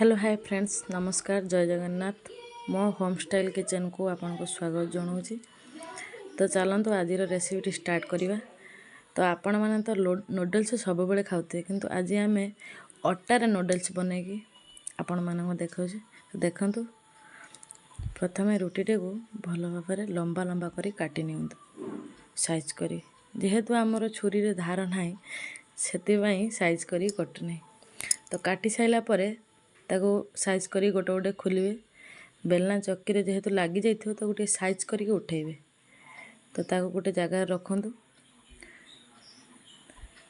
Hello hi friends नमस्कार जय जगन्नाथ मो होम स्टाइल किचन को आपको स्वागत जनाऊँ। तो चलतु आज रेसिपी स्टार्ट करवा। तो आपण मैंने तो नूडल्स सब बेले खाते किंतु आज आम अटार नूडल्स बनईकि आपण मानक देखा। तो देखु प्रथम रुटीटे को भल भाव लंबा लंबा करी काटी नियंतु साइज करी। जेहेतु आमर छुरी रे धार ना से साइज करी कटुना। तो काटी साइला परे ताको साइज करी गोटे गोटे खोलिए। बेलना चक्की रे जेहेतु लगी जाइथिबो तो गोटे साइज करके उठेबे। तो ताको गोटे जगह रखंतु।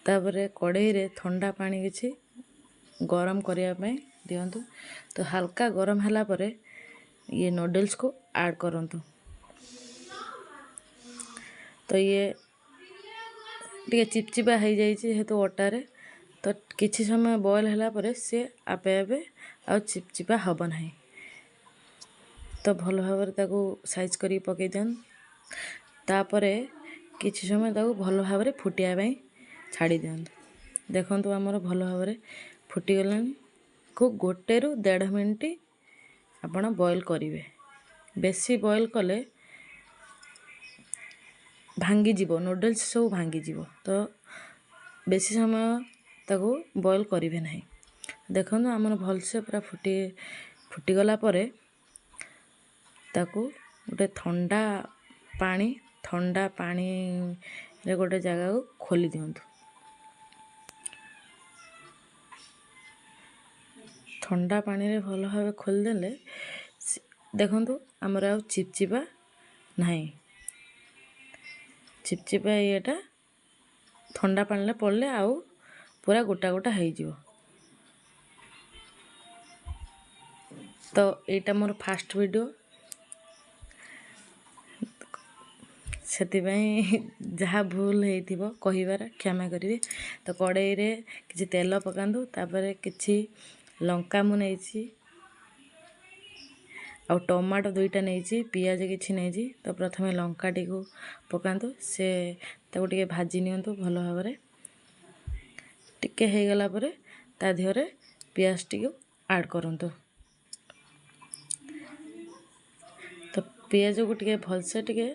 तापरे कढ़ाई रे ठंडा पानी किछि गरम करिया पई दियंतु। तो हल्का गरम हला परे ये नूडल्स को ऐड करंतु। तो ये टिके चिपचिपा हो जाइए जेहेतु अटारे। तो किछि समय बॉयल हला परे से आपे आपे आ चिपचिपा हब ना। तो भल भाव ताको साइज करी पकई दियन। तापरे किछि समय ताको भल भाव फुटिया पई छाड़ी दियन। देखंतु हमर भल भाव फुटी गलानी। खूब गोटे रु 1.5 मिनिट आपण बॉयल करिवे। बेसी बॉयल कले भांगी जीवो नूडल्स सब भांगी जीवो। तो बेसी समय ताको बॉयल करिवे नहीं। देखो आमर भलसे पूरा फुटी गला परे ताको गोटे ठंडा पानी रे गोटे जगह को खोली दियंतु। ठंडा पानी रे भल भाव खोली देले देखंतु आमर आ चिपचिपा नहीं। चिपचिपा येटा ठंडा पानी रे पड़ले आउ पूरा गोटा गोटा हो जिवो। तो एटा मोर फास्ट वीडियो से जहाँ भूल होइथिबो कहिबार क्षमा करिवे। तो कढ़ाई रे किछि तेल पकांदु। तापरे किछि लंका मु नेछि आ टमाटो 2टा नेछि पियाज किछि नेछि। तो प्रथमे लंका टी को पकांदु से ताको टिके भाजी नियंतु भल भाव टिके हे गला परे ता धियोरे पियाज टी को ऐड करंतु। तो पियाज को टिके भलसे टिके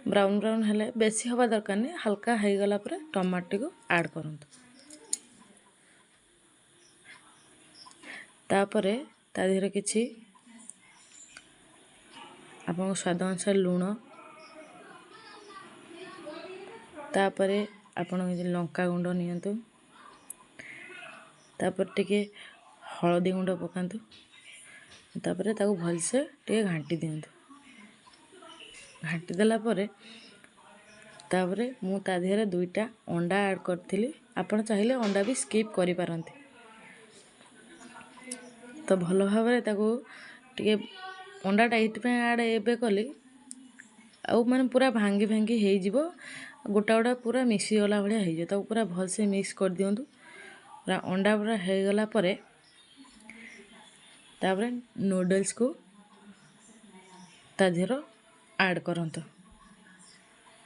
ब्राउन ब्राउन हेले बेसी हवा दरकार नहीं हल्का हो गला परे टमाटो को ऐड करंतु। तापरे ता धियोरे किछि आपन स्वाद अनुसार लूण। तापरे आपन लंका गुंड नियंतु। तापर टिके हळदी गुंड पकांतु। तापरे ताको भलसे टिके घांटी दियंतु। घांटी देला परे तापरे मु ता धियोरे 2टा अंडा ऐड करथिली। आपण चाहिले अंडा भी स्किप करि पारंती। तो भल भाव ताको टिके अंडाटा एइथि ऐड एबे कली आउ माने पूरा भांगी भांगी हो जिवो। गोटा गोटा पूरा मिक्सी गला भलिया हो जाए। तो पूरा भलसे मिक्स कर दियंतु। पूरा अंडा पूरा हो गला परे तापरे नूडल्स को ता धियोर ऐड करंतु।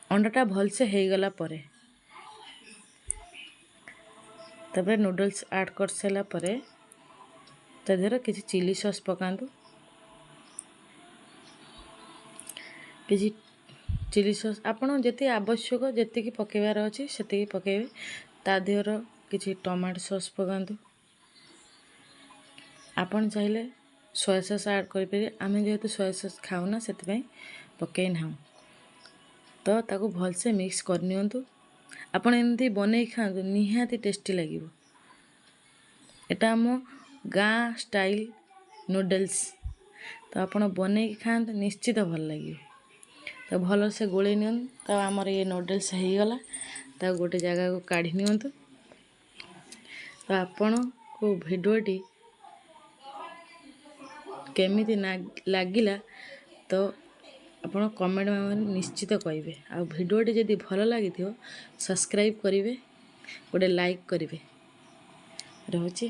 अंडाटा भलसे हो गला परे तापरे नूडल्स ऐड कर सारा परे ता धियोर किछि चिली सॉस पकांतु। किछि चिली सॉस आपण जति आवश्यक जति की पकेबार अछि सेति की पकेबे। ता धियोर किछि टमाटो सॉस पकांतु। आपण चाहिले सोया सॉस ऐड करि पेरे। आमे जेहेतु सोया सॉस खाउना सेति पई पकेइ ना। तो ताको भलसे मिक्स कर नियंतु। आपण एमती बनै खांतु निहाती टेस्टी लागिवो। एटा हम गाँ स्टाइल नूडल्स। तो आपण बनै खांतु निश्चित भल लागिवो। तो भल से गोले नियन। तो आमर ये नूडल्स हो गला। तो गोटे जगह को काढ़ी नियंतु। तो आपण को भिडियोटी केमिति लागिला तो आपण कमेंट में निश्चित कहिबे। आ भिडियोटी जदि भल लागिथिबो सब्सक्राइब करिवे गोटे लाइक करिवे। रहूची।